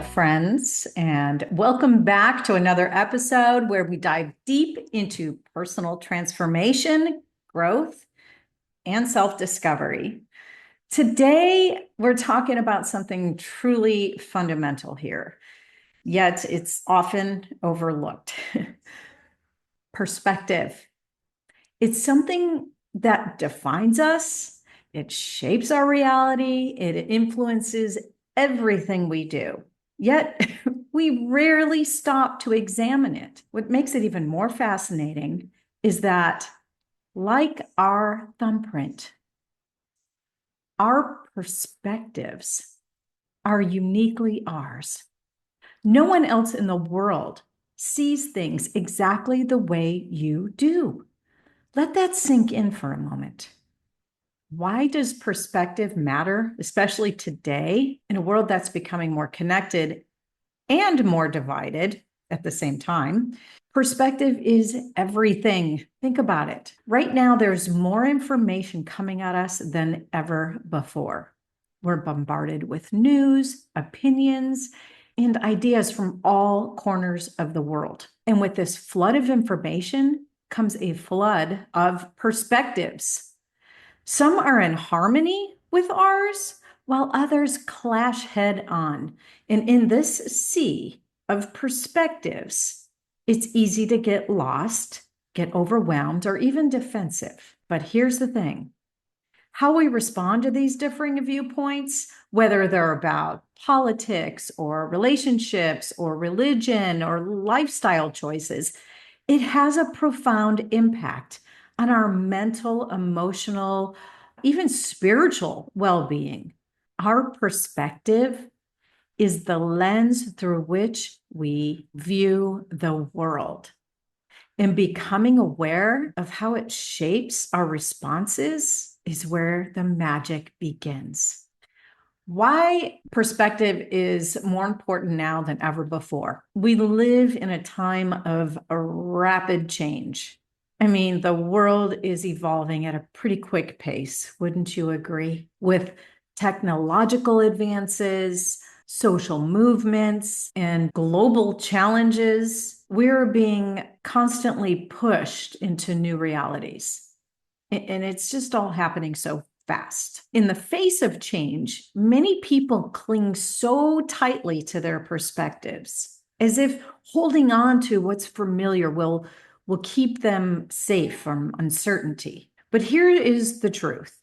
Hello, friends, and welcome back to another episode where we dive deep into personal transformation, growth, and self discovery. Today, we're talking about something truly fundamental here, yet it's often overlooked. Perspective. It's something that defines us, it shapes our reality, it influences everything we do. Yet we rarely stop to examine it. What makes it even more fascinating is that, like our thumbprint, our perspectives are uniquely ours. No one else in the world sees things exactly the way you do. Let that sink in for a moment. Why does perspective matter, especially today in a world that's becoming more connected and more divided at the same time? Perspective is everything. Think about it. Right now, there's more information coming at us than ever before. We're bombarded with news, opinions, and ideas from all corners of the world. And with this flood of information comes a flood of perspectives. Some are in harmony with ours, while others clash head on. And in this sea of perspectives, it's easy to get lost, get overwhelmed, or even defensive. But here's the thing. How we respond to these differing viewpoints, whether they're about politics or relationships or religion or lifestyle choices, it has a profound impact on our mental, emotional, even spiritual well being. Our perspective is the lens through which we view the world. And becoming aware of how it shapes our responses is where the magic begins. Why perspective is more important now than ever before. We live in a time of a rapid change. I mean, the world is evolving at a pretty quick pace, wouldn't you agree? With technological advances, social movements, and global challenges, we're being constantly pushed into new realities. And it's just all happening so fast. In the face of change, many people cling so tightly to their perspectives, as if holding on to what's familiar will keep them safe from uncertainty. But here is the truth.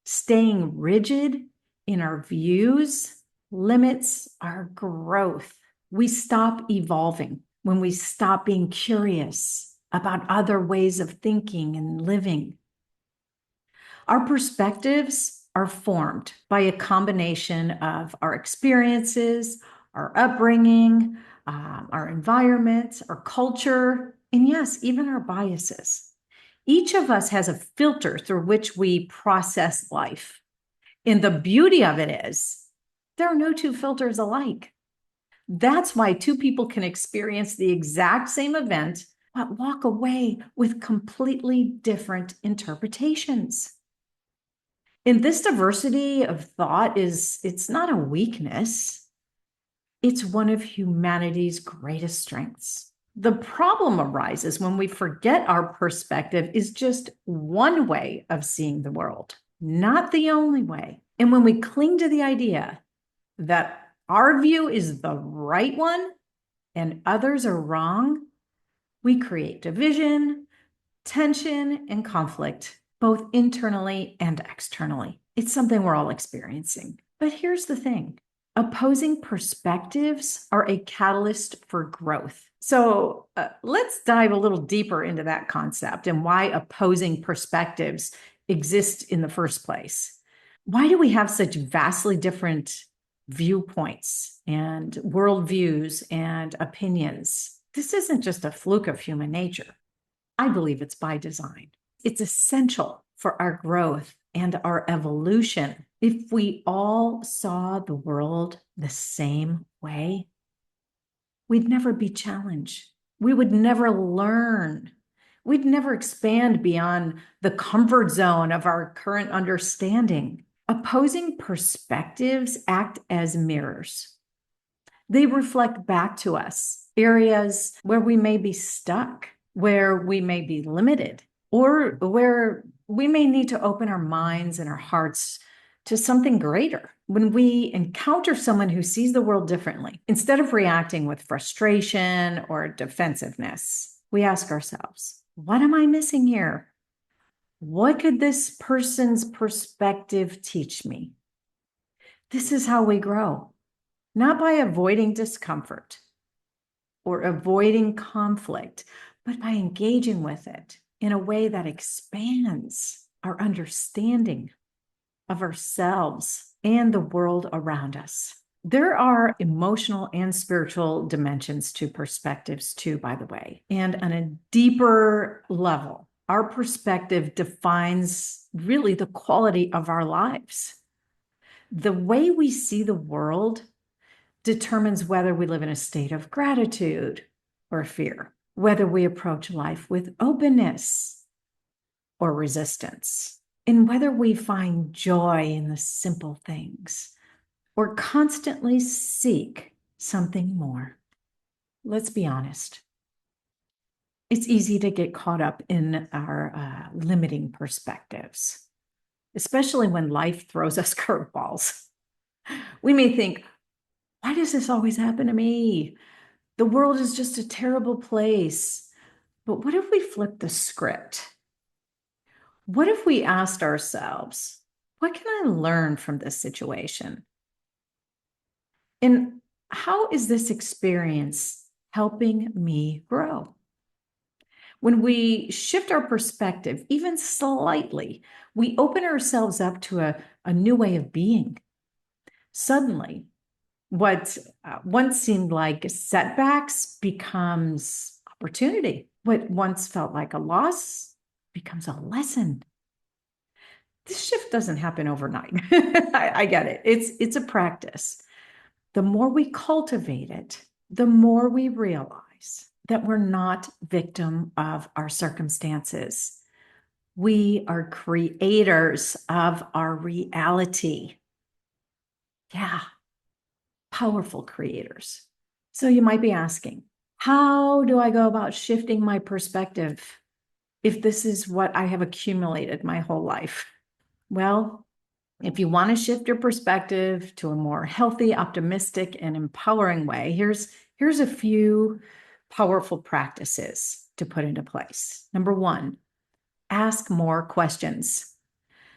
Staying rigid in our views limits our growth. We stop evolving when we stop being curious about other ways of thinking and living. Our perspectives are formed by a combination of our experiences, our upbringing, our environment, our culture, and yes, even our biases. Each of us has a filter through which we process life. And the beauty of it is, there are no two filters alike. That's why two people can experience the exact same event, but walk away with completely different interpretations. And this diversity of thought it's not a weakness. It's one of humanity's greatest strengths. The problem arises when we forget our perspective is just one way of seeing the world, not the only way. And when we cling to the idea that our view is the right one and others are wrong, we create division, tension, and conflict, both internally and externally. It's something we're all experiencing. But here's the thing. Opposing perspectives are a catalyst for growth. So let's dive a little deeper into that concept and why opposing perspectives exist in the first place. Why do we have such vastly different viewpoints and worldviews and opinions? This isn't just a fluke of human nature. I believe it's by design. It's essential for our growth and our evolution. If we all saw the world the same way, we'd never be challenged. We would never learn. We'd never expand beyond the comfort zone of our current understanding. Opposing perspectives act as mirrors. They reflect back to us areas where we may be stuck, where we may be limited, or where we may need to open our minds and our hearts to something greater. When we encounter someone who sees the world differently, instead of reacting with frustration or defensiveness, we ask ourselves, what am I missing here? What could this person's perspective teach me? This is how we grow, not by avoiding discomfort or avoiding conflict, but by engaging with it in a way that expands our understanding of ourselves and the world around us. There are emotional and spiritual dimensions to perspectives too, by the way. And on a deeper level, our perspective defines really the quality of our lives. The way we see the world determines whether we live in a state of gratitude or fear, whether we approach life with openness or resistance, and whether we find joy in the simple things or constantly seek something more. Let's be honest. It's easy to get caught up in our limiting perspectives, especially when life throws us curveballs. We may think, why does this always happen to me? The world is just a terrible place. But what if we flip the script? What if we asked ourselves, what can I learn from this situation? And how is this experience helping me grow? When we shift our perspective, even slightly, we open ourselves up to a new way of being. Suddenly, what once seemed like setbacks becomes opportunity. What once felt like a loss becomes a lesson. This shift doesn't happen overnight. I get it. It's a practice. The more we cultivate it, the more we realize that we're not victim of our circumstances. We are creators of our reality. Yeah, powerful creators. So you might be asking, how do I go about shifting my perspective if this is what I have accumulated my whole life? Well, if you want to shift your perspective to a more healthy, optimistic, and empowering way, here's a few powerful practices to put into place. Number one, ask more questions.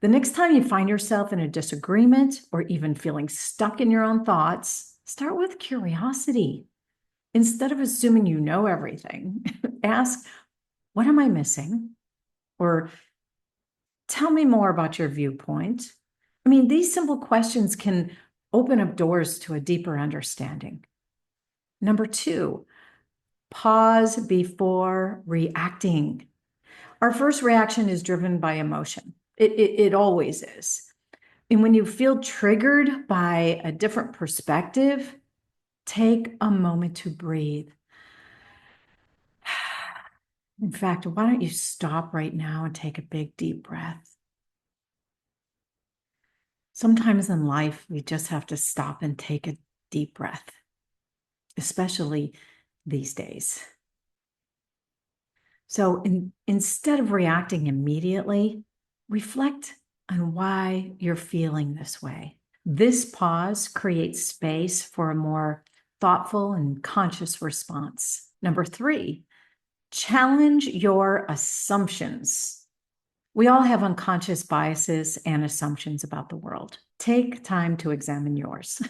The next time you find yourself in a disagreement or even feeling stuck in your own thoughts, start with curiosity. Instead of assuming you know everything, ask, what am I missing? Or tell me more about your viewpoint. I mean, these simple questions can open up doors to a deeper understanding. Number two, pause before reacting. Our first reaction is driven by emotion. It always is. And when you feel triggered by a different perspective, take a moment to breathe. In fact, why don't you stop right now and take a big, deep breath? Sometimes in life, we just have to stop and take a deep breath, especially these days. So instead of reacting immediately, reflect on why you're feeling this way. This pause creates space for a more thoughtful and conscious response. Number three, challenge your assumptions. We all have unconscious biases and assumptions about the world. Take time to examine yours.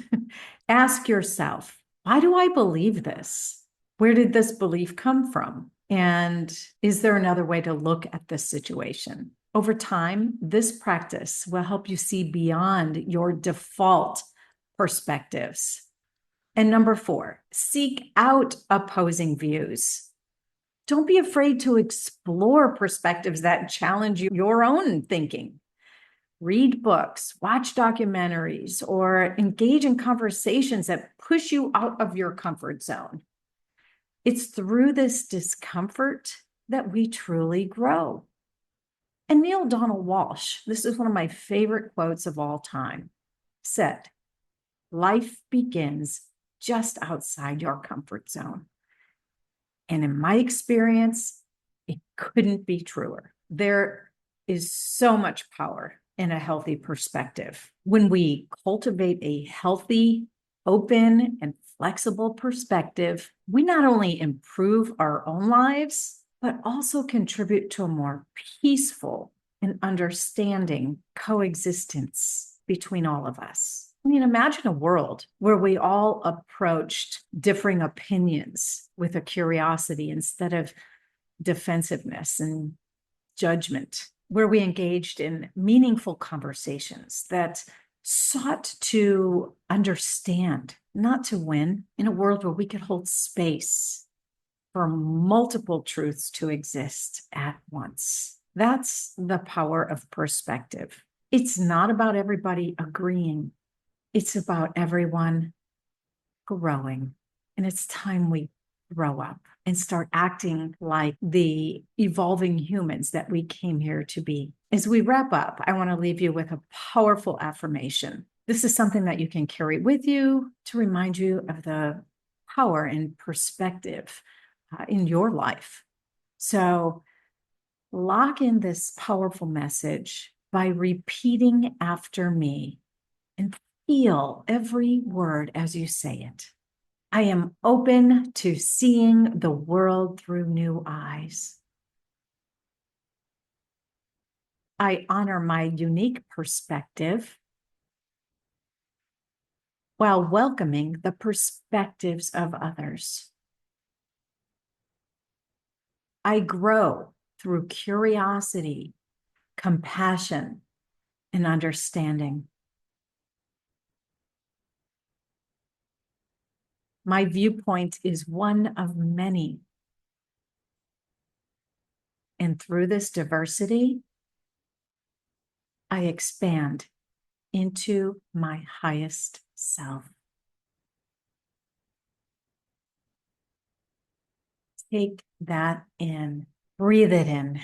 Ask yourself, why do I believe this? Where did this belief come from? And is there another way to look at this situation? Over time, this practice will help you see beyond your default perspectives. And number four, seek out opposing views. Don't be afraid to explore perspectives that challenge your own thinking. Read books, watch documentaries, or engage in conversations that push you out of your comfort zone. It's through this discomfort that we truly grow. And Neil Donald Walsh, this is one of my favorite quotes of all time, said, "Life begins just outside your comfort zone. And in my experience, it couldn't be truer. There is so much power in a healthy perspective. When we cultivate a healthy, open, and flexible perspective, we not only improve our own lives, but also contribute to a more peaceful and understanding coexistence between all of us. I mean, imagine a world where we all approached differing opinions with a curiosity instead of defensiveness and judgment, where we engaged in meaningful conversations that sought to understand, not to win, in a world where we could hold space for multiple truths to exist at once. That's the power of perspective. It's not about everybody agreeing. It's about everyone growing. And it's time we grow up and start acting like the evolving humans that we came here to be. As we wrap up, I want to leave you with a powerful affirmation. This is something that you can carry with you to remind you of the power and perspective in your life. So lock in this powerful message by repeating after me and feel every word as you say it. I am open to seeing the world through new eyes. I honor my unique perspective while welcoming the perspectives of others. I grow through curiosity, compassion, and understanding. My viewpoint is one of many. And through this diversity, I expand into my highest self. Take that in, breathe it in.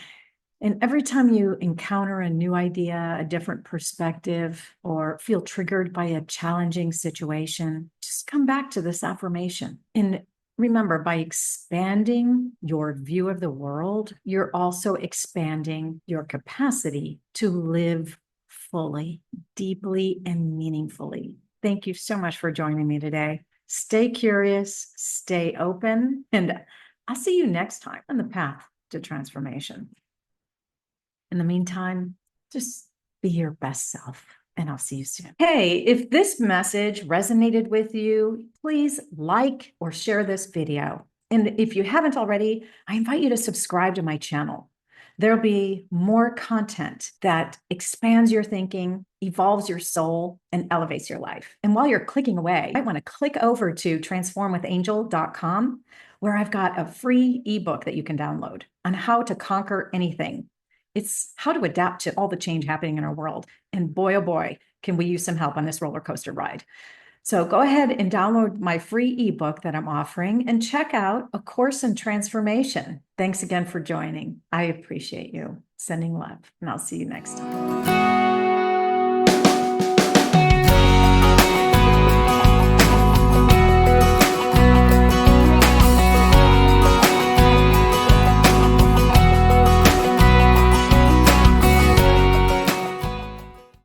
And every time you encounter a new idea, a different perspective, or feel triggered by a challenging situation, just come back to this affirmation. And remember, by expanding your view of the world, you're also expanding your capacity to live fully, deeply, and meaningfully. Thank you so much for joining me today. Stay curious, stay open, and I'll see you next time on the path to transformation. In the meantime, just be your best self, and I'll see you soon. Hey, if this message resonated with you, please like or share this video. And if you haven't already, I invite you to subscribe to my channel. There'll be more content that expands your thinking, evolves your soul, and elevates your life. And while you're clicking away, you might want to click over to transformwithangel.com, where I've got a free ebook that you can download on how to conquer anything. It's how to adapt to all the change happening in our world. And boy, oh boy, can we use some help on this roller coaster ride. So go ahead and download my free ebook that I'm offering and check out A Course in Transformation. Thanks again for joining. I appreciate you. Sending love, and I'll see you next time.